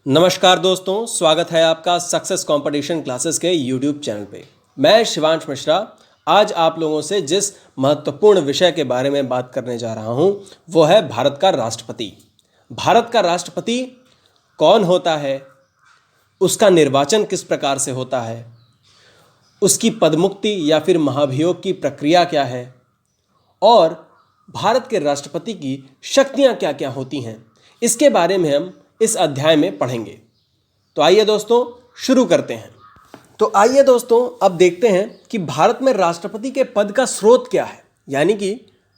नमस्कार दोस्तों, स्वागत है आपका सक्सेस कंपटीशन क्लासेस के यूट्यूब चैनल पे। मैं शिवांश मिश्रा आज आप लोगों से जिस महत्वपूर्ण विषय के बारे में बात करने जा रहा हूं वो है भारत का राष्ट्रपति। भारत का राष्ट्रपति कौन होता है, उसका निर्वाचन किस प्रकार से होता है, उसकी पदमुक्ति या फिर महाभियोग की प्रक्रिया क्या है और भारत के राष्ट्रपति की शक्तियां क्या क्या होती हैं, इसके बारे में हम इस अध्याय में पढ़ेंगे। तो आइए दोस्तों शुरू करते हैं। तो आइए दोस्तों अब देखते हैं कि भारत में राष्ट्रपति के पद का स्रोत क्या है। यानी कि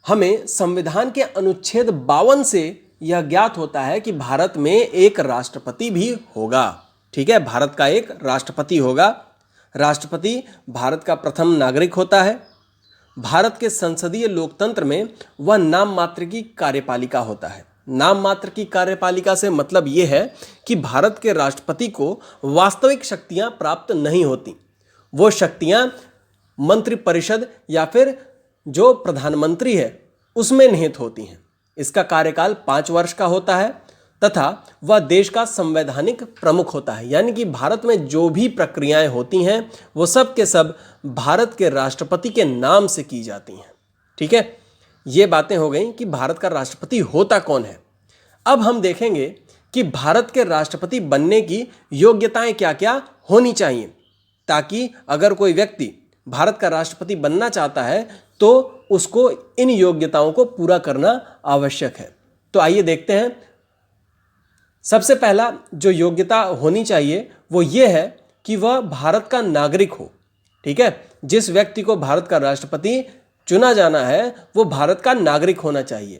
हमें संविधान के अनुच्छेद 52 से यह ज्ञात होता है कि भारत में एक राष्ट्रपति भी होगा। ठीक है, भारत का एक राष्ट्रपति होगा। राष्ट्रपति भारत का प्रथम नागरिक होता है। भारत के संसदीय लोकतंत्र में वह नाम मात्र की कार्यपालिका होता है। नाम मात्र की कार्यपालिका से मतलब ये है कि भारत के राष्ट्रपति को वास्तविक शक्तियां प्राप्त नहीं होती। वो शक्तियां मंत्रिपरिषद या फिर जो प्रधानमंत्री है उसमें निहित होती हैं। इसका कार्यकाल 5 वर्ष का होता है तथा वह देश का संवैधानिक प्रमुख होता है। यानी कि भारत में जो भी प्रक्रियाएं होती हैं वो सब के सब भारत के राष्ट्रपति के नाम से की जाती हैं। ठीक है, ये बातें हो गई कि भारत का राष्ट्रपति होता कौन है। अब हम देखेंगे कि भारत के राष्ट्रपति बनने की योग्यताएं क्या क्या होनी चाहिए, ताकि अगर कोई व्यक्ति भारत का राष्ट्रपति बनना चाहता है तो उसको इन योग्यताओं को पूरा करना आवश्यक है। तो आइए देखते हैं। सबसे पहला जो योग्यता होनी चाहिए वो ये है कि वह भारत का नागरिक हो। ठीक है, जिस व्यक्ति को भारत का राष्ट्रपति चुना जाना है वो भारत का नागरिक होना चाहिए।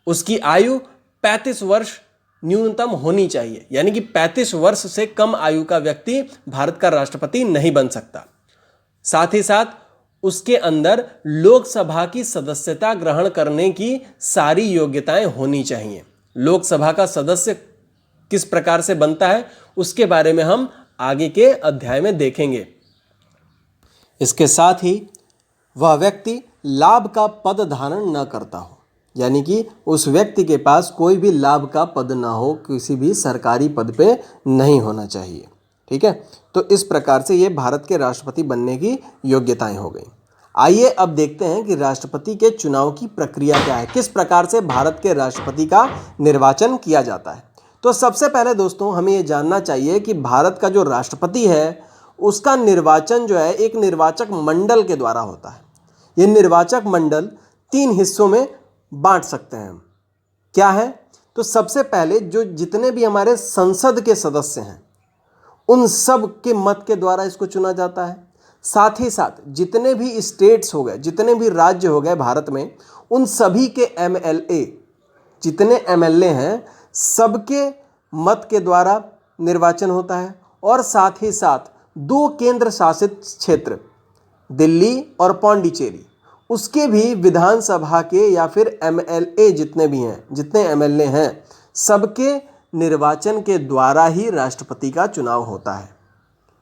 उसकी आयु 35 वर्ष न्यूनतम होनी चाहिए। यानी कि 35 वर्ष से कम आयु का व्यक्ति भारत का राष्ट्रपति नहीं बन सकता। साथ ही साथ उसके अंदर लोकसभा की सदस्यता ग्रहण करने की सारी योग्यताएं होनी चाहिए। लोकसभा का सदस्य किस प्रकार से बनता है उसके बारे में हम आगे के अध्याय में देखेंगे। इसके साथ ही वह व्यक्ति लाभ का पद धारण न करता हो। यानी कि उस व्यक्ति के पास कोई भी लाभ का पद ना हो, किसी भी सरकारी पद पे नहीं होना चाहिए। ठीक है, तो इस प्रकार से ये भारत के राष्ट्रपति बनने की योग्यताएं हो गई। आइए अब देखते हैं कि राष्ट्रपति के चुनाव की प्रक्रिया क्या है, किस प्रकार से भारत के राष्ट्रपति का निर्वाचन किया जाता है। तो सबसे पहले दोस्तों हमें ये जानना चाहिए कि भारत का जो राष्ट्रपति है उसका निर्वाचन जो है एक निर्वाचक मंडल के द्वारा होता है। ये निर्वाचक मंडल 3 हिस्सों में बांट सकते हैं हम। क्या है? तो सबसे पहले जो जितने भी हमारे संसद के सदस्य हैं उन सब के मत के द्वारा इसको चुना जाता है। साथ ही साथ जितने भी स्टेट्स हो गए, जितने भी राज्य हो गए भारत में, उन सभी के एमएलए, जितने एमएलए हैं सबके मत के द्वारा निर्वाचन होता है। और साथ ही साथ 2 केंद्र शासित क्षेत्र दिल्ली और पौंडीचेरी, उसके भी विधानसभा के या फिर एमएलए जितने भी हैं, जितने एमएलए हैं, सबके निर्वाचन के द्वारा ही राष्ट्रपति का चुनाव होता है।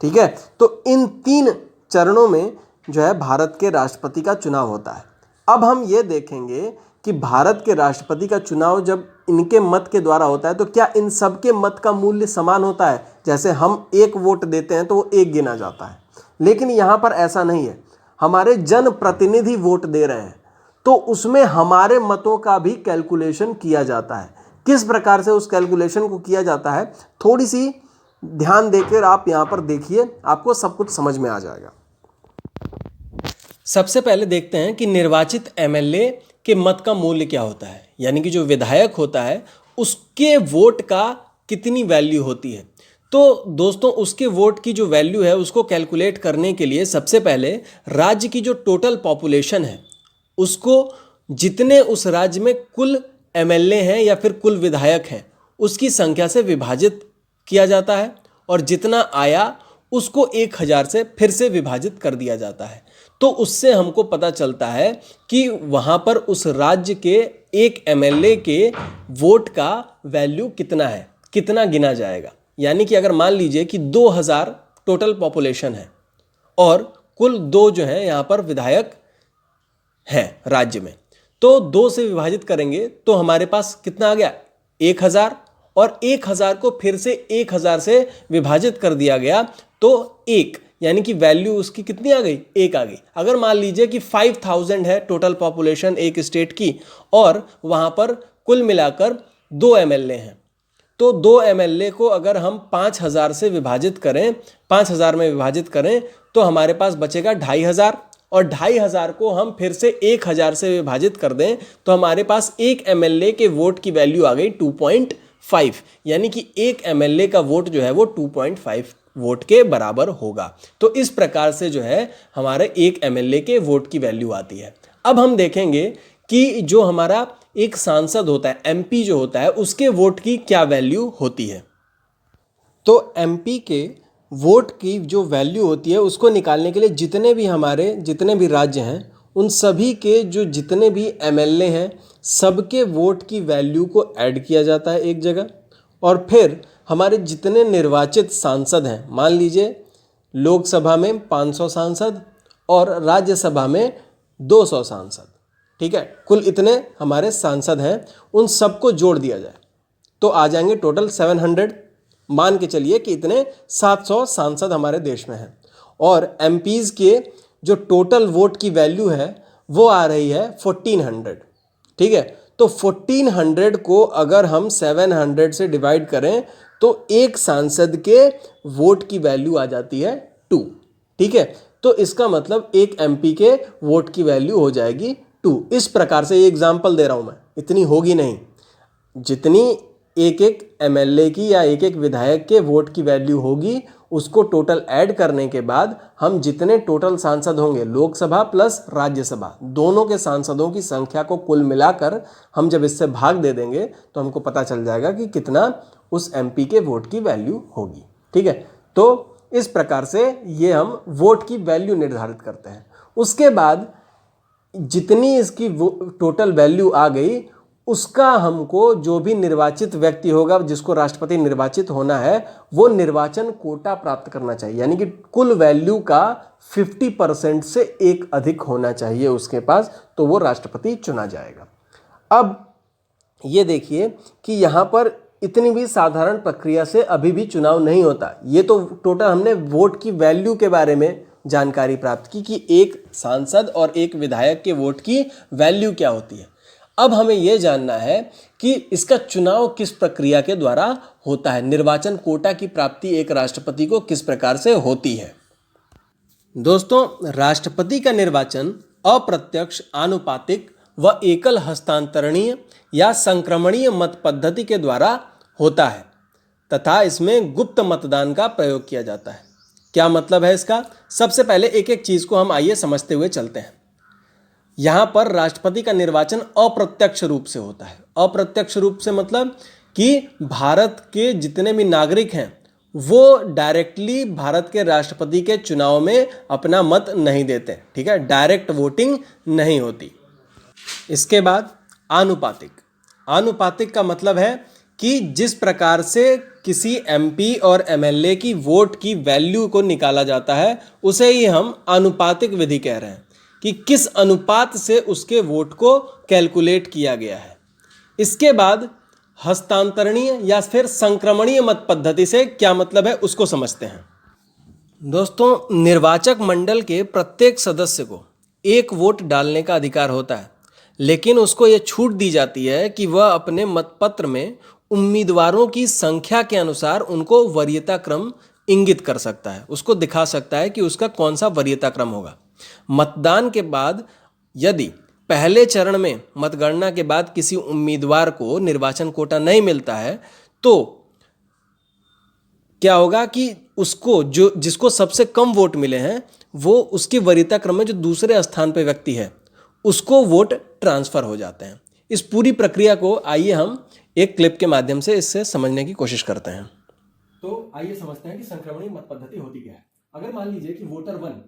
ठीक है, तो इन 3 चरणों में जो है भारत के राष्ट्रपति का चुनाव होता है। अब हम ये देखेंगे कि भारत के राष्ट्रपति का चुनाव जब इनके मत के द्वारा होता है तो क्या इन सबके मत का मूल्य समान होता है? जैसे हम 1 वोट देते हैं तो वो 1 गिना जाता है, लेकिन यहाँ पर ऐसा नहीं है। हमारे जनप्रतिनिधि वोट दे रहे हैं तो उसमें हमारे मतों का भी कैलकुलेशन किया जाता है। किस प्रकार से उस कैलकुलेशन को किया जाता है, थोड़ी सी ध्यान देकर आप यहाँ पर देखिए, आपको सब कुछ समझ में आ जाएगा। सबसे पहले देखते हैं कि निर्वाचित एमएलए के मत का मूल्य क्या होता है। यानी कि जो विधायक होता है उसके वोट का कितनी वैल्यू होती है। तो दोस्तों उसके वोट की जो वैल्यू है उसको कैलकुलेट करने के लिए सबसे पहले राज्य की जो टोटल पॉपुलेशन है उसको जितने उस राज्य में कुल एमएलए हैं या फिर कुल विधायक हैं उसकी संख्या से विभाजित किया जाता है और जितना आया उसको 1000 से फिर से विभाजित कर दिया जाता है। तो उससे हमको पता चलता है कि वहाँ पर उस राज्य के एक एमएलए के वोट का वैल्यू कितना है, कितना गिना जाएगा। यानी कि अगर मान लीजिए कि 2000 टोटल पॉपुलेशन है और कुल 2 जो है यहाँ पर विधायक हैं राज्य में, तो 2 से विभाजित करेंगे तो हमारे पास कितना आ गया 1000 और 1000 को फिर से 1000 से विभाजित कर दिया गया तो 1, यानी कि वैल्यू उसकी कितनी आ गई, 1 आ गई। अगर मान लीजिए कि 5000 है टोटल पॉपुलेशन एक स्टेट की और वहां पर कुल मिलाकर 2 एमएलए हैं, तो 2 एमएलए को अगर हम 5000 से विभाजित करें, 5000 में विभाजित करें तो हमारे पास बचेगा 2500, और 2500 को हम फिर से 1000 से विभाजित कर दें तो हमारे पास एक एमएलए के वोट की वैल्यू आ गई 2.5, यानी कि एक एमएलए का वोट जो है वो 2.5 वोट के बराबर होगा। तो इस प्रकार से जो है हमारे एक एमएलए के वोट की वैल्यू आती है। अब हम देखेंगे कि जो हमारा एक सांसद होता है, एमपी जो होता है, उसके वोट की क्या वैल्यू होती है। तो एमपी के वोट की जो वैल्यू होती है उसको निकालने के लिए जितने भी राज्य हैं उन सभी के जो जितने भी एमएलए हैं सबके वोट की वैल्यू को ऐड किया जाता है एक जगह, और फिर हमारे जितने निर्वाचित सांसद हैं, मान लीजिए लोकसभा में 500 सांसद और राज्यसभा में 200 सांसद, ठीक है, कुल इतने हमारे सांसद हैं, उन सबको जोड़ दिया जाए तो आ जाएंगे टोटल 700। मान के चलिए कि इतने 700 सांसद हमारे देश में हैं, और एमपीज के जो टोटल वोट की वैल्यू है वो आ रही है 1400, ठीक है। तो 1400 को अगर हम 700 से डिवाइड करें तो एक सांसद के वोट की वैल्यू आ जाती है 2, ठीक है। तो इसका मतलब एक एमपी के वोट की वैल्यू हो जाएगी 2। इस प्रकार से ये एग्जाम्पल दे रहा हूं मैं, इतनी होगी नहीं, जितनी एक एक एमएलए की या एक एक विधायक के वोट की वैल्यू होगी उसको टोटल ऐड करने के बाद हम जितने टोटल सांसद होंगे, लोकसभा प्लस राज्यसभा दोनों के सांसदों की संख्या को कुल मिलाकर हम जब इससे भाग दे देंगे तो हमको पता चल जाएगा कि कितना उस एमपी के वोट की वैल्यू होगी, ठीक है। तो इस प्रकार से ये हम वोट की वैल्यू निर्धारित करते हैं। उसके बाद जितनी इसकी टोटल वैल्यू आ गई उसका हमको जो भी निर्वाचित व्यक्ति होगा जिसको राष्ट्रपति निर्वाचित होना है वो निर्वाचन कोटा प्राप्त करना चाहिए, यानी कि कुल वैल्यू का 50% से एक अधिक होना चाहिए उसके पास, तो वो राष्ट्रपति चुना जाएगा। अब ये देखिए कि यहाँ पर इतनी भी साधारण प्रक्रिया से अभी भी चुनाव नहीं होता। ये तो टोटल हमने वोट की वैल्यू के बारे में जानकारी प्राप्त की कि एक सांसद और एक विधायक के वोट की वैल्यू क्या होती है। अब हमें यह जानना है कि इसका चुनाव किस प्रक्रिया के द्वारा होता है, निर्वाचन कोटा की प्राप्ति एक राष्ट्रपति को किस प्रकार से होती है। दोस्तों, राष्ट्रपति का निर्वाचन अप्रत्यक्ष, आनुपातिक व एकल हस्तांतरणीय या संक्रमणीय मत पद्धति के द्वारा होता है तथा इसमें गुप्त मतदान का प्रयोग किया जाता है। क्या मतलब है इसका? सबसे पहले एक एक चीज को हम आइए समझते हुए चलते हैं। यहां पर राष्ट्रपति का निर्वाचन अप्रत्यक्ष रूप से होता है। अप्रत्यक्ष रूप से मतलब कि भारत के जितने भी नागरिक हैं वो डायरेक्टली भारत के राष्ट्रपति के चुनाव में अपना मत नहीं देते, ठीक है, डायरेक्ट वोटिंग नहीं होती। इसके बाद आनुपातिक। आनुपातिक का मतलब है कि जिस प्रकार से किसी एमपी और एमएलए की वोट की वैल्यू को निकाला जाता है उसे ही हम आनुपातिक विधि कह रहे हैं, कि किस अनुपात से उसके वोट को कैलकुलेट किया गया है। इसके बाद हस्तांतरणीय या फिर संक्रमणीय मत पद्धति से क्या मतलब है उसको समझते हैं। दोस्तों, निर्वाचक मंडल के प्रत्येक सदस्य को एक वोट डालने का अधिकार होता है, लेकिन उसको यह छूट दी जाती है कि वह अपने मतपत्र में उम्मीदवारों की संख्या के अनुसार उनको वरीयता क्रम इंगित कर सकता है, उसको दिखा सकता है कि उसका कौन सा वरीयता क्रम होगा। मतदान के बाद यदि पहले चरण में मतगणना के बाद किसी उम्मीदवार को निर्वाचन कोटा नहीं मिलता है तो क्या होगा कि उसको जिसको सबसे कम वोट मिले हैं वो उसकी वरीयता क्रम में जो दूसरे स्थान पर व्यक्ति है उसको वोट ट्रांसफर हो जाते हैं। इस पूरी प्रक्रिया को आइए हम एक क्लिप के माध्यम से इससे समझने की कोशिश करते हैं। तो आइए समझते हैं कि संक्रमणीय मत पद्धति होती क्या है। अगर मान लीजिए कि वोटर 1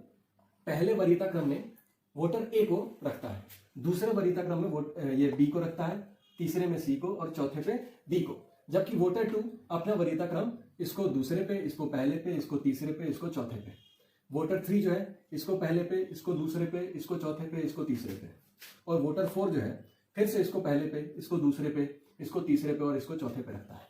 पहले वरीयता क्रम में वोटर ए को रखता है, दूसरे वरीयता क्रम में ये बी को रखता है, तीसरे में सी को और चौथे पे डी को, जबकि वोटर 2 अपना वरीयता क्रम इसको दूसरे पे, इसको पहले पे, इसको तीसरे पे, इसको चौथे पे। वोटर 3 जो है इसको पहले पे, इसको दूसरे पे, इसको चौथे पे, इसको तीसरे पे, और वोटर 4 जो है फिर से इसको पहले पे, इसको दूसरे पे, इसको तीसरे पे और इसको चौथे पे रखता है।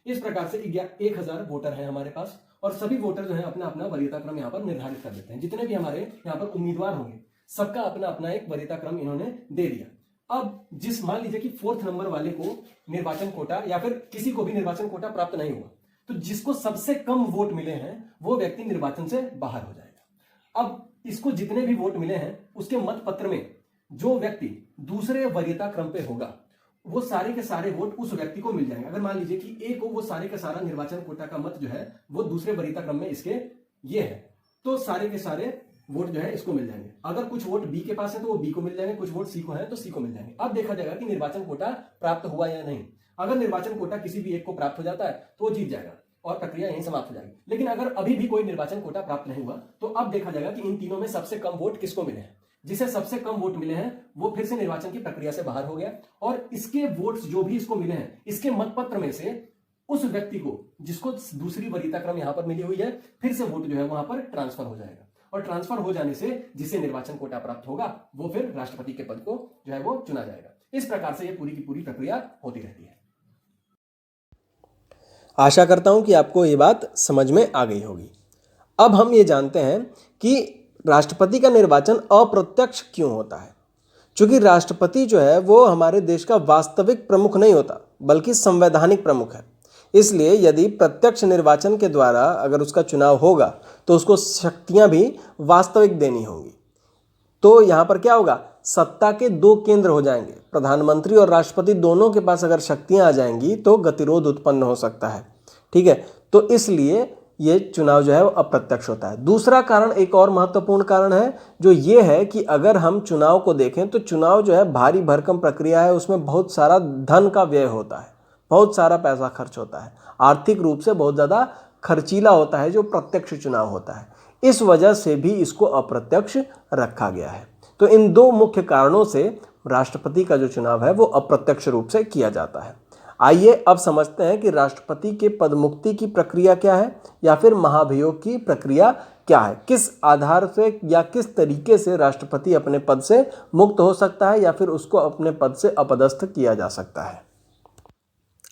इस प्रकार से 1000 वोटर है हमारे पास और सभी वोटर जो है अपना अपना वरीयता क्रम यहाँ पर निर्धारित कर देते हैं। जितने भी हमारे यहाँ पर उम्मीदवार होंगे सबका अपना अपना एक वरीयता क्रम इन्होंने दे दिया। अब जिस मान लीजिए कि 4th नंबर वाले को निर्वाचन कोटा या फिर किसी को भी निर्वाचन कोटा प्राप्त नहीं हुआ तो जिसको सबसे कम वोट मिले हैं वो व्यक्ति निर्वाचन से बाहर हो जाएगा। अब इसको जितने भी वोट मिले हैं उसके मत पत्र में जो व्यक्ति दूसरे वरीयता क्रम पे होगा वो सारे के सारे वोट उस व्यक्ति को मिल जाएंगे। अगर मान लीजिए कि ए को वो सारे का सारा निर्वाचन कोटा का मत जो है वो दूसरे वरीयता क्रम में इसके ये है तो सारे के सारे वोट जो है इसको मिल जाएंगे। अगर कुछ वोट बी के पास है तो वो बी को मिल जाएंगे, कुछ वोट सी को है तो सी को मिल जाएंगे। अब देखा जाएगा कि निर्वाचन कोटा प्राप्त हुआ या नहीं। अगर निर्वाचन कोटा किसी भी एक को प्राप्त हो जाता है तो वो जीत जाएगा और प्रक्रिया यहीं समाप्त हो जाएगी। लेकिन अगर अभी भी कोई निर्वाचन कोटा प्राप्त नहीं हुआ तो अब देखा जाएगा कि इन तीनों में सबसे कम वोट किसको मिले हैं। जिसे सबसे कम वोट मिले हैं वो फिर से निर्वाचन की प्रक्रिया से बाहर हो गया और इसके वोट्स जो भी इसको मिले हैं इसके मतपत्र में से उस व्यक्ति को जिसको दूसरी वरीयता क्रम यहां पर मिली हुई है फिर से वोट जो है वहां पर ट्रांसफर हो जाएगा और ट्रांसफर हो जाने से जिसे निर्वाचन कोटा प्राप्त होगा वो फिर राष्ट्रपति के पद को जो है वो चुना जाएगा। इस प्रकार से ये पूरी की पूरी प्रक्रिया होती रहती है। आशा करता हूं कि आपको ये बात समझ में आ गई होगी। अब हम ये जानते हैं कि राष्ट्रपति का निर्वाचन अप्रत्यक्ष क्यों होता है। क्योंकि राष्ट्रपति जो है वो हमारे देश का वास्तविक प्रमुख नहीं होता बल्कि संवैधानिक प्रमुख है। इसलिए यदि प्रत्यक्ष निर्वाचन के द्वारा अगर उसका चुनाव होगा तो उसको शक्तियां भी वास्तविक देनी होंगी। तो यहाँ पर क्या होगा, सत्ता के दो केंद्र हो जाएंगे। प्रधानमंत्री और राष्ट्रपति दोनों के पास अगर शक्तियां आ जाएंगी तो गतिरोध उत्पन्न हो सकता है। ठीक है, तो इसलिए ये चुनाव जो है वो अप्रत्यक्ष होता है। दूसरा कारण, एक और महत्वपूर्ण कारण है जो ये है कि अगर हम चुनाव को देखें तो चुनाव जो है भारी भरकम प्रक्रिया है, उसमें बहुत सारा धन का व्यय होता है, बहुत सारा पैसा खर्च होता है, आर्थिक रूप से बहुत ज़्यादा खर्चीला होता है जो प्रत्यक्ष चुनाव होता है। इस वजह से भी इसको अप्रत्यक्ष रखा गया है। तो इन दो मुख्य कारणों से राष्ट्रपति का जो चुनाव है वो अप्रत्यक्ष रूप से किया जाता है। आइए अब समझते हैं कि राष्ट्रपति के पदमुक्ति की प्रक्रिया क्या है या फिर महाभियोग की प्रक्रिया क्या है। किस आधार से या किस तरीके से राष्ट्रपति अपने पद से मुक्त हो सकता है या फिर उसको अपने पद से अपदस्थ किया जा सकता है।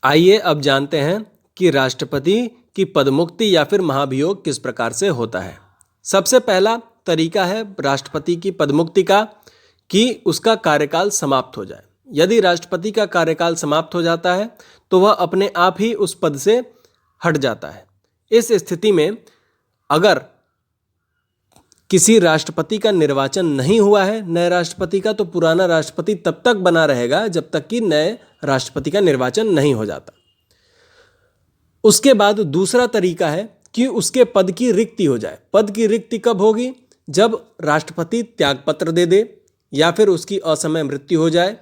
आइए अब जानते हैं कि राष्ट्रपति की पदमुक्ति या फिर महाभियोग किस प्रकार से होता है। सबसे पहला तरीका है राष्ट्रपति की पदमुक्ति का कि उसका कार्यकाल समाप्त हो जाए। यदि राष्ट्रपति का कार्यकाल समाप्त हो जाता है तो वह अपने आप ही उस पद से हट जाता है। इस स्थिति में अगर किसी राष्ट्रपति का निर्वाचन नहीं हुआ है नए राष्ट्रपति का, तो पुराना राष्ट्रपति तब तक बना रहेगा जब तक कि नए राष्ट्रपति का निर्वाचन नहीं हो जाता। उसके बाद दूसरा तरीका है कि उसके पद की रिक्ति हो जाए। पद की रिक्ति कब होगी? जब राष्ट्रपति त्यागपत्र दे दे या फिर उसकी असमय मृत्यु हो जाए,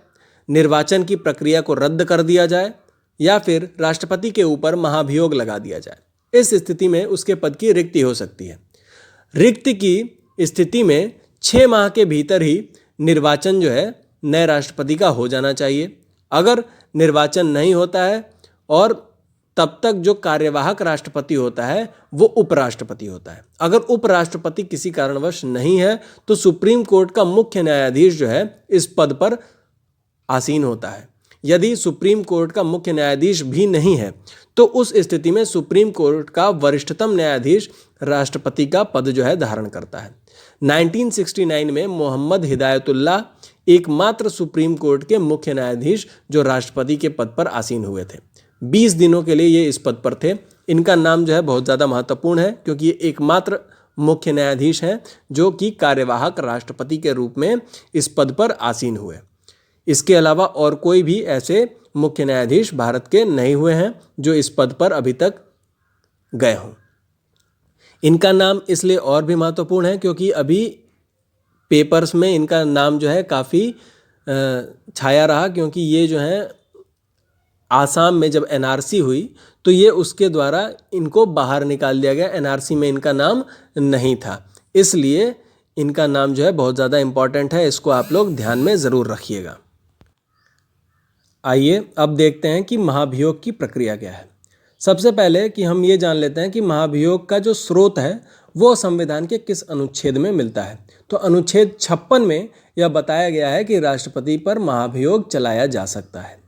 निर्वाचन की प्रक्रिया को रद्द कर दिया जाए या फिर राष्ट्रपति के ऊपर महाभियोग लगा दिया जाए। इस स्थिति में उसके पद की रिक्ति हो सकती है। रिक्त की स्थिति में 6 माह के भीतर ही निर्वाचन जो है नए राष्ट्रपति का हो जाना चाहिए। अगर निर्वाचन नहीं होता है और तब तक जो कार्यवाहक राष्ट्रपति होता है वो उपराष्ट्रपति होता है। अगर उपराष्ट्रपति किसी कारणवश नहीं है तो सुप्रीम कोर्ट का मुख्य न्यायाधीश जो है इस पद पर आसीन होता है। यदि सुप्रीम कोर्ट का मुख्य न्यायाधीश भी नहीं है तो उस स्थिति में सुप्रीम कोर्ट का वरिष्ठतम न्यायाधीश राष्ट्रपति का पद जो है धारण करता है। 1969 में मोहम्मद हिदायतुल्लाह एकमात्र सुप्रीम कोर्ट के मुख्य न्यायाधीश जो राष्ट्रपति के पद पर आसीन हुए थे। 20 दिनों के लिए ये इस पद पर थे। इनका नाम जो है बहुत ज़्यादा महत्वपूर्ण है क्योंकि ये एकमात्र मुख्य न्यायाधीश हैं जो कि कार्यवाहक राष्ट्रपति के रूप में इस पद पर आसीन हुए। इसके अलावा और कोई भी ऐसे मुख्य न्यायाधीश भारत के नहीं हुए हैं जो इस पद पर अभी तक गए हों। इनका नाम इसलिए और भी महत्वपूर्ण है क्योंकि अभी पेपर्स में इनका नाम जो है काफ़ी छाया रहा, क्योंकि ये जो है आसाम में जब एनआरसी हुई तो ये उसके द्वारा इनको बाहर निकाल दिया गया। एनआरसी में इनका नाम नहीं था, इसलिए इनका नाम जो है बहुत ज़्यादा इम्पॉर्टेंट है। इसको आप लोग ध्यान में ज़रूर रखिएगा। आइए अब देखते हैं कि महाभियोग की प्रक्रिया क्या है। सबसे पहले कि हम ये जान लेते हैं कि महाभियोग का जो स्रोत है वो संविधान के किस अनुच्छेद में मिलता है। तो अनुच्छेद 56 में यह बताया गया है कि राष्ट्रपति पर महाभियोग चलाया जा सकता है।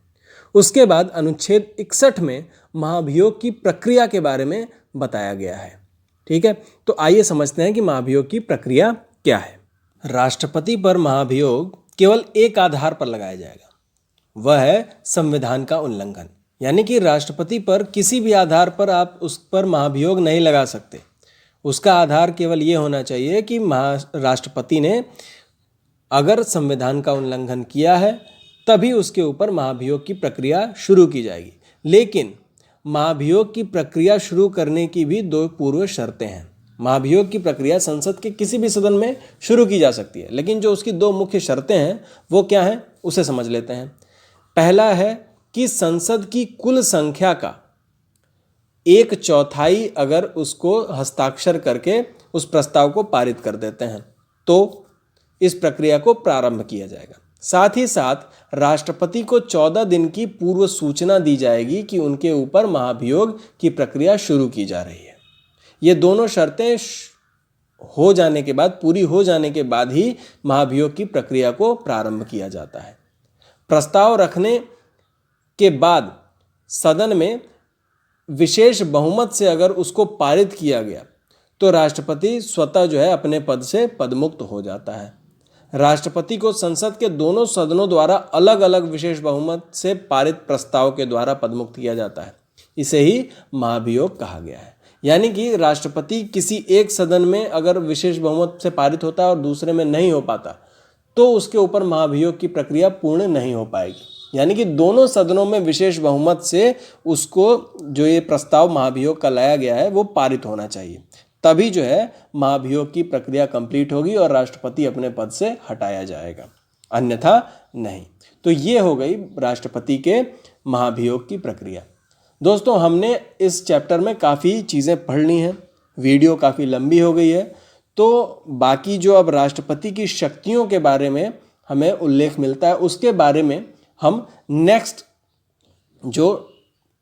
उसके बाद अनुच्छेद 61 में महाभियोग की प्रक्रिया के बारे में बताया गया है। ठीक है, तो आइए समझते हैं कि महाभियोग की प्रक्रिया क्या है। राष्ट्रपति पर महाभियोग केवल एक आधार पर लगाया जाएगा, वह है संविधान का उल्लंघन। यानी कि राष्ट्रपति पर किसी भी आधार पर आप उस पर महाभियोग नहीं लगा सकते। उसका आधार केवल ये होना चाहिए कि राष्ट्रपति ने अगर संविधान का उल्लंघन किया है तभी उसके ऊपर महाभियोग की प्रक्रिया शुरू की जाएगी। लेकिन महाभियोग की प्रक्रिया शुरू करने की भी दो पूर्व शर्तें हैं। महाभियोग की प्रक्रिया संसद के किसी भी सदन में शुरू की जा सकती है, लेकिन जो उसकी दो मुख्य शर्तें हैं वो क्या हैं उसे समझ लेते हैं। पहला है कि संसद की कुल संख्या का 1/4 अगर उसको हस्ताक्षर करके उस प्रस्ताव को पारित कर देते हैं तो इस प्रक्रिया को प्रारंभ किया जाएगा। साथ ही साथ राष्ट्रपति को 14 दिन की पूर्व सूचना दी जाएगी कि उनके ऊपर महाभियोग की प्रक्रिया शुरू की जा रही है। ये दोनों शर्तें हो जाने के बाद, पूरी हो जाने के बाद ही महाभियोग की प्रक्रिया को प्रारंभ किया जाता है। प्रस्ताव रखने के बाद सदन में विशेष बहुमत से अगर उसको पारित किया गया तो राष्ट्रपति स्वतः जो है अपने पद से पदमुक्त हो जाता है। राष्ट्रपति को संसद के दोनों सदनों द्वारा अलग अलग विशेष बहुमत से पारित प्रस्ताव के द्वारा पदमुक्त किया जाता है। इसे ही महाभियोग कहा गया है। यानी कि राष्ट्रपति किसी एक सदन में अगर विशेष बहुमत से पारित होता है और दूसरे में नहीं हो पाता तो उसके ऊपर महाभियोग की प्रक्रिया पूर्ण नहीं हो पाएगी। यानी कि दोनों सदनों में विशेष बहुमत से उसको जो ये प्रस्ताव महाभियोग का लाया गया है वो पारित होना चाहिए, तभी जो है महाभियोग की प्रक्रिया कंप्लीट होगी और राष्ट्रपति अपने पद से हटाया जाएगा, अन्यथा नहीं। तो ये हो गई राष्ट्रपति के महाभियोग की प्रक्रिया। दोस्तों, हमने इस चैप्टर में काफ़ी चीज़ें पढ़ ली हैं, वीडियो काफ़ी लंबी हो गई है, तो बाकी जो अब राष्ट्रपति की शक्तियों के बारे में हमें उल्लेख मिलता है उसके बारे में हम नेक्स्ट जो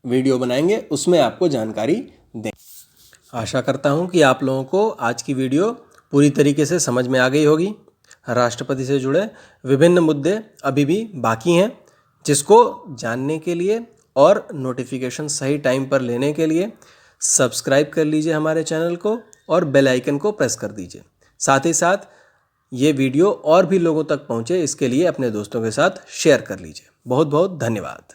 वीडियो बनाएंगे उसमें आपको जानकारी दें। आशा करता हूं कि आप लोगों को आज की वीडियो पूरी तरीके से समझ में आ गई होगी। राष्ट्रपति से जुड़े विभिन्न मुद्दे अभी भी बाकी हैं, जिसको जानने के लिए और नोटिफिकेशन सही टाइम पर लेने के लिए सब्सक्राइब कर लीजिए हमारे चैनल को और बेल आइकन को प्रेस कर दीजिए। साथ ही साथ ये वीडियो और भी लोगों तक पहुँचे इसके लिए अपने दोस्तों के साथ शेयर कर लीजिए। बहुत बहुत धन्यवाद।